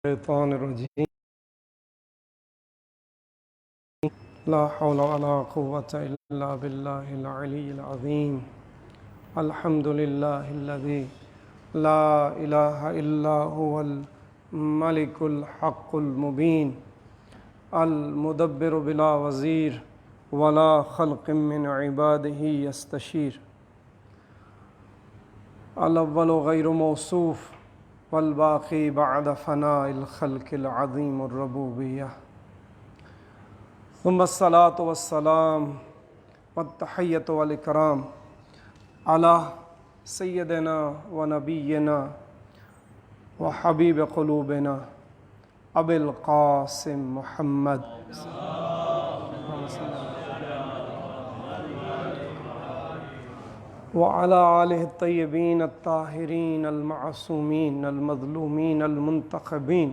الشيطان الرجيم لا حول ولا قوة إلا بالله العلي العظيم الحمد لله الذي لا إله إلا هو الملك الحق المبين المدبر بلا وزير ولا خلق من عباده يستشير الأول غير موصوف والباقي بعد فناء الخلق العظيم الربوبية ثم الصلاة والسلام والتحية والإكرام على سيدنا ونبينا وحبيب قلوبنا أبي القاسم محمد وعلى آله الطيبين الطاهرين المعصومين المظلومين المنتخبين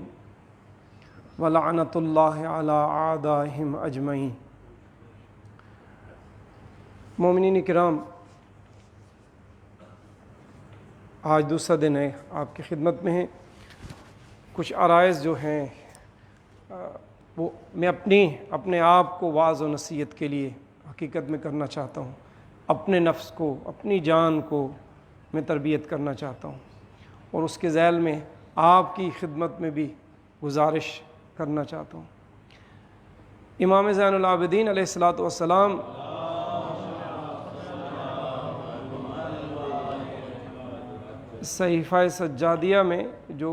ولعنة الله على أعدائهم أجمعين۔ مومنین کرام، آج دوسرا دن ہے، آپ کی خدمت میں ہیں۔ کچھ عرائض جو ہیں وہ میں اپنے آپ کو واعظ و نصیحت کے لیے حقیقت میں کرنا چاہتا ہوں، اپنے نفس کو، اپنی جان کو میں تربیت کرنا چاہتا ہوں، اور اس کے ذیل میں آپ کی خدمت میں بھی گزارش کرنا چاہتا ہوں۔ امام زین العابدین علیہ الصلاۃ والسلام صحیفہ سجادیہ میں جو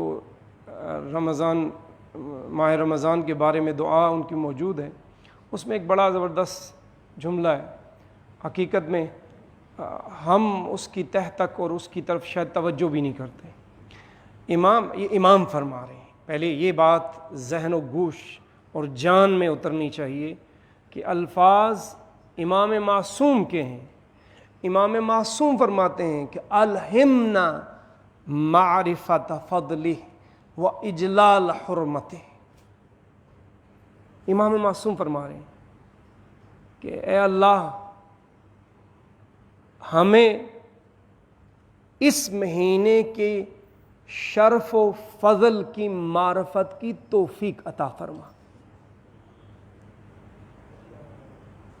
ماہ رمضان کے بارے میں دعا ان کی موجود ہے، اس میں ایک بڑا زبردست جملہ ہے۔ حقیقت میں ہم اس کی تہ تک اور اس کی طرف شاید توجہ بھی نہیں کرتے۔ امام فرما رہے ہیں، پہلے یہ بات ذہن و گوش اور جان میں اترنی چاہیے کہ الفاظ امام معصوم کے ہیں۔ امام معصوم فرماتے ہیں کہ الہمنا معرفت فضلہ و اجلال حرمتہ۔ امام معصوم فرما رہے ہیں کہ اے اللہ، ہمیں اس مہینے کے شرف و فضل کی معرفت کی توفیق عطا فرما۔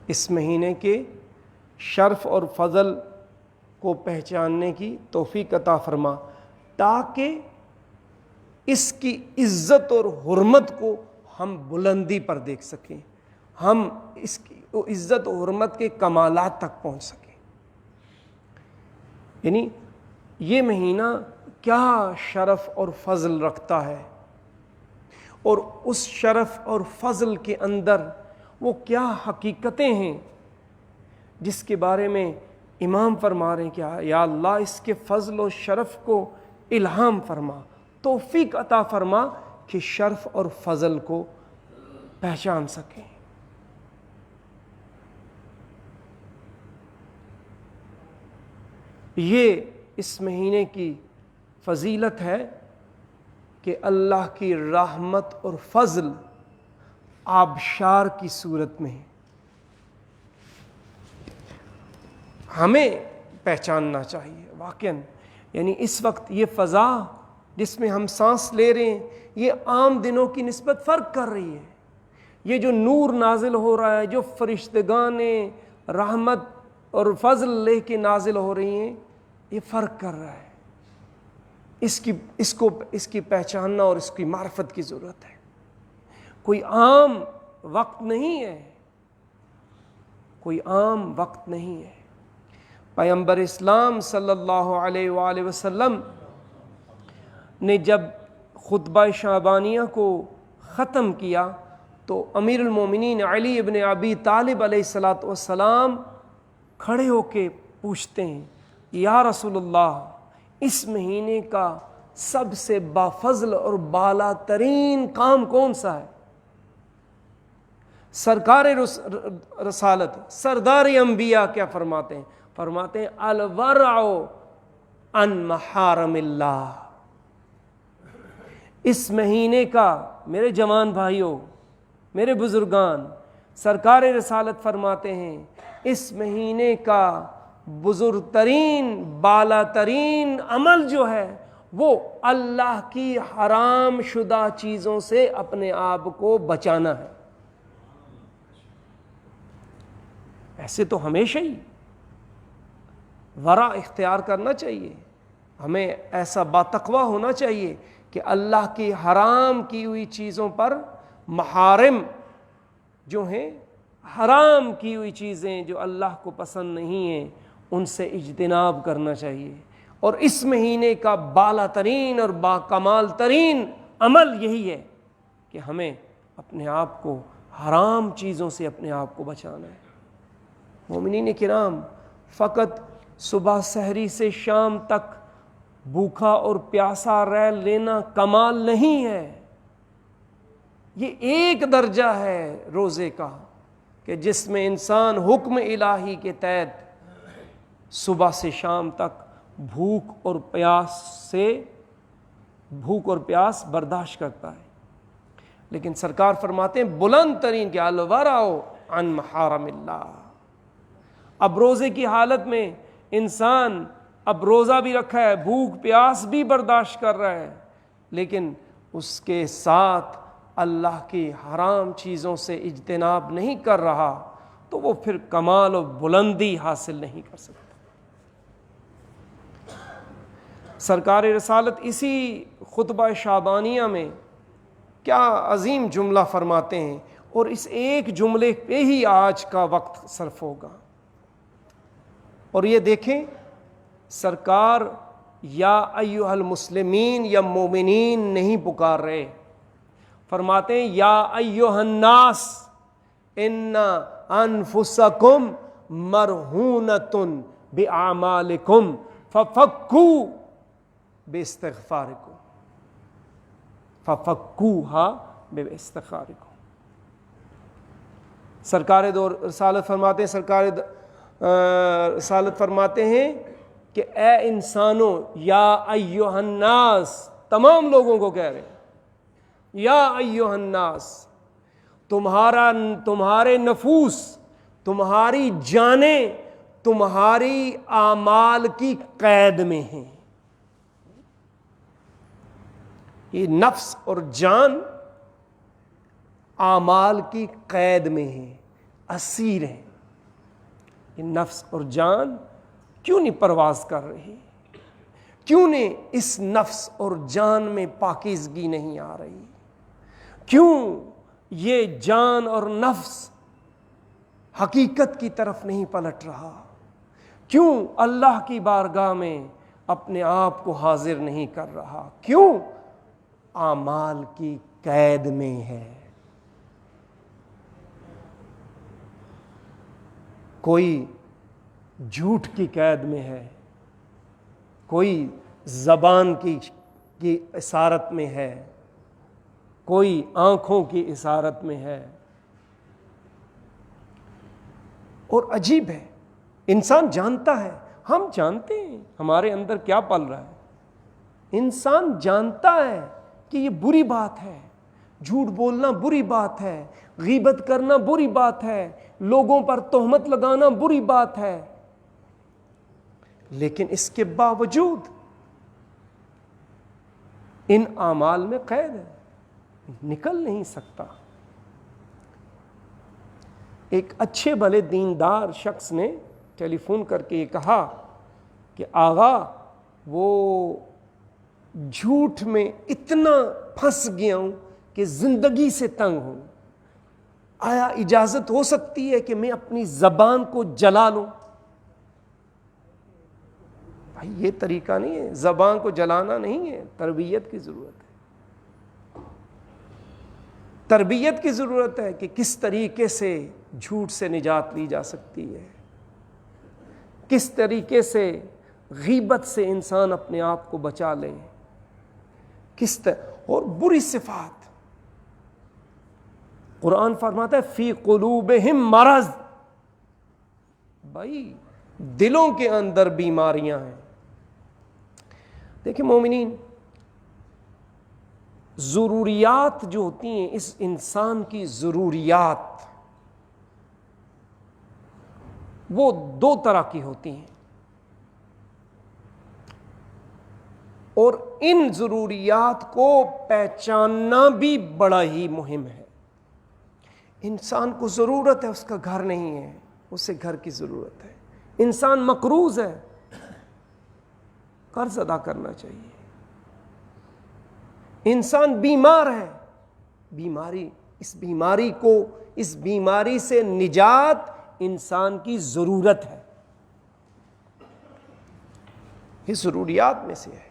اس مہینے کے شرف اور فضل کو پہچاننے کی توفیق عطا فرما، تاکہ اس کی عزت اور حرمت کو ہم بلندی پر دیکھ سکیں، ہم اس کی عزت و حرمت کے کمالات تک پہنچ سکیں۔ یعنی یہ مہینہ کیا شرف اور فضل رکھتا ہے، اور اس شرف اور فضل کے اندر وہ کیا حقیقتیں ہیں جس کے بارے میں امام فرما رہے ہیں کہ یا اللہ، اس کے فضل و شرف کو الہام فرما، توفیق عطا فرما کہ شرف اور فضل کو پہچان سکیں۔ یہ اس مہینے کی فضیلت ہے کہ اللہ کی رحمت اور فضل آبشار کی صورت میں ہے۔ ہمیں پہچاننا چاہیے واقعاً، یعنی اس وقت یہ فضا جس میں ہم سانس لے رہے ہیں، یہ عام دنوں کی نسبت فرق کر رہی ہے۔ یہ جو نور نازل ہو رہا ہے، جو فرشتگان رحمت اور فضل لے کے نازل ہو رہی ہیں، یہ فرق کر رہا ہے۔ اس کی پہچاننا اور اس کی معرفت کی ضرورت ہے۔ کوئی عام وقت نہیں ہے، کوئی عام وقت نہیں ہے۔ پیغمبر اسلام صلی اللہ علیہ وآلہ وسلم نے جب خطبہ شعبانیہ کو ختم کیا تو امیر المومنین علی ابن ابی طالب علیہ السلام کھڑے ہو کے پوچھتے ہیں، یا رسول اللہ، اس مہینے کا سب سے بافضل اور بالا ترین کام کون سا ہے؟ سرکار رسالت، سردار انبیاء کیا فرماتے ہیں؟ فرماتے ہیں الورع عن محارم اللہ۔ اس مہینے کا، میرے جوان بھائیوں، میرے بزرگان، سرکار رسالت فرماتے ہیں اس مہینے کا بزرگ ترین، بالا ترین عمل جو ہے وہ اللہ کی حرام شدہ چیزوں سے اپنے آپ کو بچانا ہے. ایسے تو ہمیشہ ہی ورع اختیار کرنا چاہیے. ہمیں ایسا باتقوی ہونا چاہیے کہ اللہ کی حرام کی ہوئی چیزوں پر محارم جو ہیں، حرام کی ہوئی چیزیں جو اللہ کو پسند نہیں ہیں، ان سے اجتناب کرنا چاہیے. اور اس مہینے کا بالا ترین اور باکمال ترین عمل یہی ہے کہ ہمیں اپنے آپ کو حرام چیزوں سے اپنے آپ کو بچانا ہے. مومنین کرام، فقط صبح سحری سے شام تک بھوکا اور پیاسا رہ لینا کمال نہیں ہے. یہ ایک درجہ ہے روزے کا کہ جس میں انسان حکم الہی کے تحت صبح سے شام تک بھوک اور پیاس برداشت کرتا ہے. لیکن سرکار فرماتے ہیں بلند ترین کہ الورع عن محارم اللہ. اب روزے کی حالت میں انسان اب روزہ بھی رکھا ہے، بھوک پیاس بھی برداشت کر رہا ہے، لیکن اس کے ساتھ اللہ کی حرام چیزوں سے اجتناب نہیں کر رہا، تو وہ پھر کمال و بلندی حاصل نہیں کر سکتا. سرکار رسالت اسی خطبہ شعبانیہ میں کیا عظیم جملہ فرماتے ہیں، اور اس ایک جملے پہ ہی آج کا وقت صرف ہوگا. اور یہ دیکھیں، سرکار یا ایھا المسلمین یا مومنین نہیں پکار رہے، فرماتے ہیں یا ایھا الناس ان انفسکم مرہونۃ باعمالکم ففکوا باستغفارکم ففکوها باستغفارکم. سرکار دو رسالت فرماتے ہیں کہ اے انسانوں، یا ایھا الناس، تمام لوگوں کو کہہ رہے ہیں یا ایھا الناس، تمہارے نفوس، تمہاری جانیں تمہاری اعمال کی قید میں ہیں. یہ نفس اور جان اعمال کی قید میں ہیں، اسیر ہیں. یہ نفس اور جان کیوں نہیں پرواز کر رہی؟ کیوں نہیں اس نفس اور جان میں پاکیزگی نہیں آ رہی؟ کیوں یہ جان اور نفس حقیقت کی طرف نہیں پلٹ رہا؟ کیوں اللہ کی بارگاہ میں اپنے آپ کو حاضر نہیں کر رہا؟ کیوں اعمال کی قید میں ہے؟ کوئی جھوٹ کی قید میں ہے، کوئی زبان کی اسارت میں ہے، کوئی آنکھوں کی اسارت میں ہے. اور عجیب ہے، انسان جانتا ہے، ہم جانتے ہیں ہمارے اندر کیا پل رہا ہے. انسان جانتا ہے کہ یہ بری بات ہے، جھوٹ بولنا بری بات ہے، غیبت کرنا بری بات ہے، لوگوں پر تہمت لگانا بری بات ہے، لیکن اس کے باوجود ان اعمال میں قید ہے، نکل نہیں سکتا. ایک اچھے بھلے دیندار شخص نے ٹیلی فون کر کے یہ کہا کہ آغا وہ جھوٹ میں اتنا پھنس گیا ہوں کہ زندگی سے تنگ ہوں، آیا اجازت ہو سکتی ہے کہ میں اپنی زبان کو جلا لوں؟ بھائی یہ طریقہ نہیں ہے، زبان کو جلانا نہیں ہے، تربیت کی ضرورت ہے. تربیت کی ضرورت ہے کہ کس طریقے سے جھوٹ سے نجات لی جا سکتی ہے، کس طریقے سے غیبت سے انسان اپنے آپ کو بچا لے، اور بری صفات. قرآن فرماتا ہے فی قلوبہم مرض، بھائی دلوں کے اندر بیماریاں ہیں. دیکھیں مومنین، ضروریات جو ہوتی ہیں، اس انسان کی ضروریات وہ دو طرح کی ہوتی ہیں. اور ان ضروریات کو پہچاننا بھی بڑا ہی مہم ہے۔ انسان کو ضرورت ہے، اس کا گھر نہیں ہے، اسے گھر کی ضرورت ہے۔ انسان مقروض ہے، قرض ادا کرنا چاہیے۔ انسان بیمار ہے، اس بیماری سے نجات انسان کی ضرورت ہے، یہ ضروریات میں سے ہے۔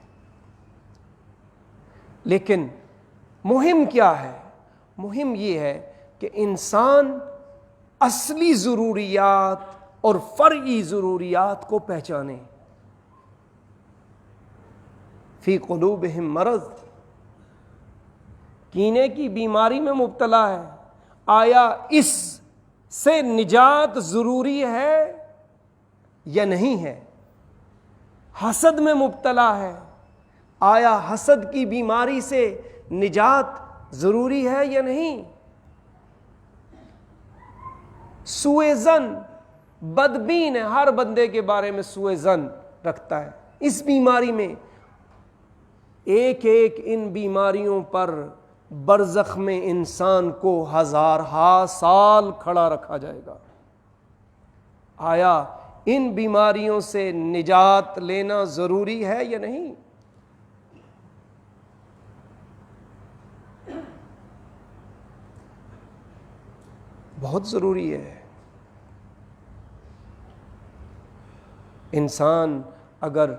لیکن مہم کیا ہے؟ مہم یہ ہے کہ انسان اصلی ضروریات اور فرعی ضروریات کو پہچانے۔ فی قلوبہم مرض، کینے کی بیماری میں مبتلا ہے، آیا اس سے نجات ضروری ہے یا نہیں ہے؟ حسد میں مبتلا ہے، آیا حسد کی بیماری سے نجات ضروری ہے یا نہیں؟ سوء ظن، بدبین ہے، ہر بندے کے بارے میں سوء ظن رکھتا ہے۔ اس بیماری میں ایک ایک ان بیماریوں پر برزخ میں انسان کو ہزارہا سال کھڑا رکھا جائے گا۔ آیا ان بیماریوں سے نجات لینا ضروری ہے یا نہیں؟ بہت ضروری ہے۔ انسان اگر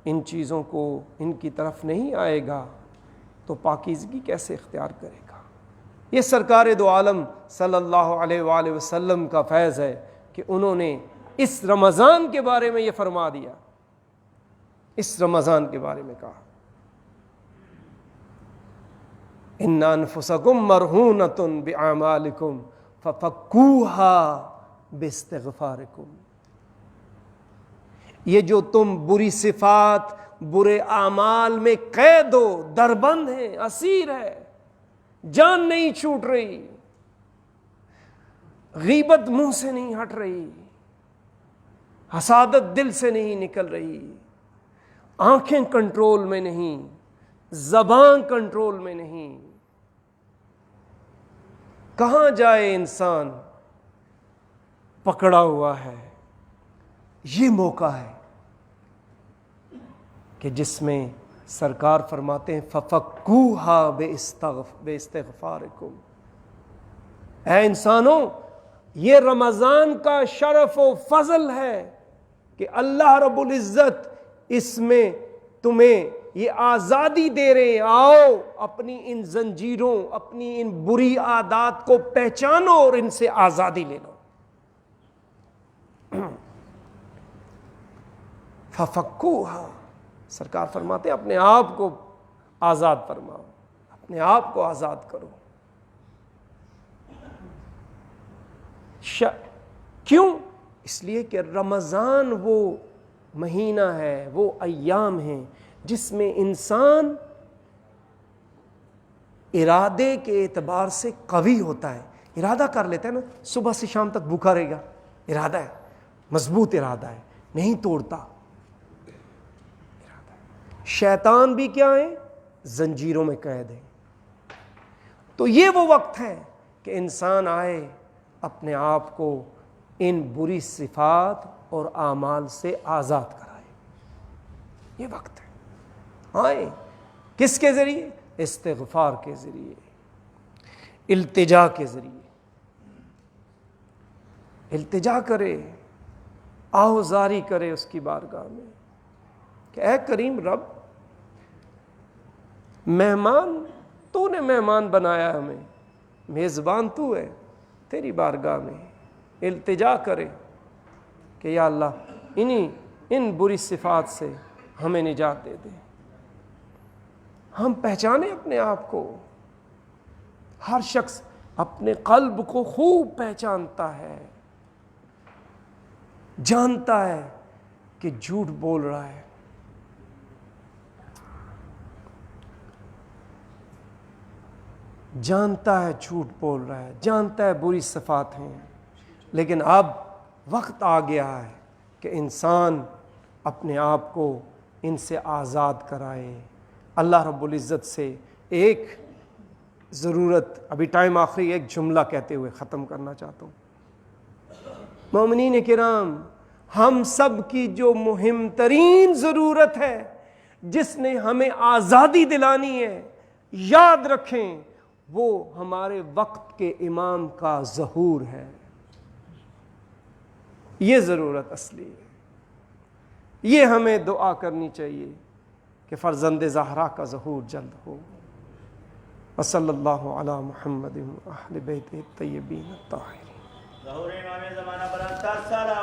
ان چیزوں کو، ان کی طرف نہیں آئے گا تو پاکیزگی کیسے اختیار کرے گا؟ یہ سرکار دو عالم صلی اللہ علیہ وآلہ وسلم کا فیض ہے کہ انہوں نے اس رمضان کے بارے میں یہ فرما دیا، اس رمضان کے بارے میں کہا، ان انفسکم مرہونۃ باعمالکم ففکوها باستغفارکم۔ یہ جو تم بری صفات، برے اعمال میں قید ہو، دربند ہیں، اسیر ہے، جان نہیں چھوٹ رہی، غیبت منہ سے نہیں ہٹ رہی، حسادت دل سے نہیں نکل رہی، آنکھیں کنٹرول میں نہیں، زبان کنٹرول میں نہیں، کہاں جائے انسان؟ پکڑا ہوا ہے۔ یہ موقع ہے کہ جس میں سرکار فرماتے ہیں فَفَكُّوهَا بِاسْتِغْفَارِكُمْ، اے انسانوں، یہ رمضان کا شرف و فضل ہے کہ اللہ رب العزت اس میں تمہیں یہ آزادی دے رہے ہیں، آؤ اپنی ان زنجیروں، اپنی ان بری عادات کو پہچانو اور ان سے آزادی لے لو۔ فَفَكُّوهَا، سرکار فرماتے ہیں اپنے آپ کو آزاد فرماؤ، اپنے آپ کو آزاد کرو۔ کیوں؟ اس لیے کہ رمضان وہ مہینہ ہے، وہ ایام ہیں جس میں انسان ارادے کے اعتبار سے قوی ہوتا ہے۔ ارادہ کر لیتا ہے نا، صبح سے شام تک بھوکا رہے گا، ارادہ ہے، مضبوط ارادہ ہے، نہیں توڑتا۔ شیطان بھی کیا ہے؟ زنجیروں میں قید ہے۔ تو یہ وہ وقت ہے کہ انسان آئے، اپنے آپ کو ان بری صفات اور اعمال سے آزاد کرائے۔ یہ وقت ہے، آئے کس کے ذریعے؟ استغفار کے ذریعے، التجا کے ذریعے، التجا کرے، آہوزاری کرے اس کی بارگاہ میں کہ اے کریم رب، مہمان تو نے مہمان بنایا ہمیں، میزبان تو ہے، تیری بارگاہ میں التجا کرے کہ یا اللہ ان بری صفات سے ہمیں نجات دے دے۔ ہم پہچانے اپنے آپ کو، ہر شخص اپنے قلب کو خوب پہچانتا ہے، جانتا ہے کہ جھوٹ بول رہا ہے، جانتا ہے جھوٹ بول رہا ہے، جانتا ہے بری صفات ہیں، لیکن اب وقت آ گیا ہے کہ انسان اپنے آپ کو ان سے آزاد کرائے، اللہ رب العزت سے ایک ضرورت، ابھی ٹائم آخری، ایک جملہ کہتے ہوئے ختم کرنا چاہتا ہوں۔ مومنین کرام، ہم سب کی جو مہم ترین ضرورت ہے، جس نے ہمیں آزادی دلانی ہے، یاد رکھیں وہ ہمارے وقت کے امام کا ظہور ہے۔ یہ ضرورت اصلی ہے۔ یہ ہمیں دعا کرنی چاہیے کہ فرزند زہرا کا ظہور جلد ہو۔ وصلی اللہ علی محمد و اہل بیت الطیبین الطاہرین۔ ظہور امام زمانہ پر 7 سالہ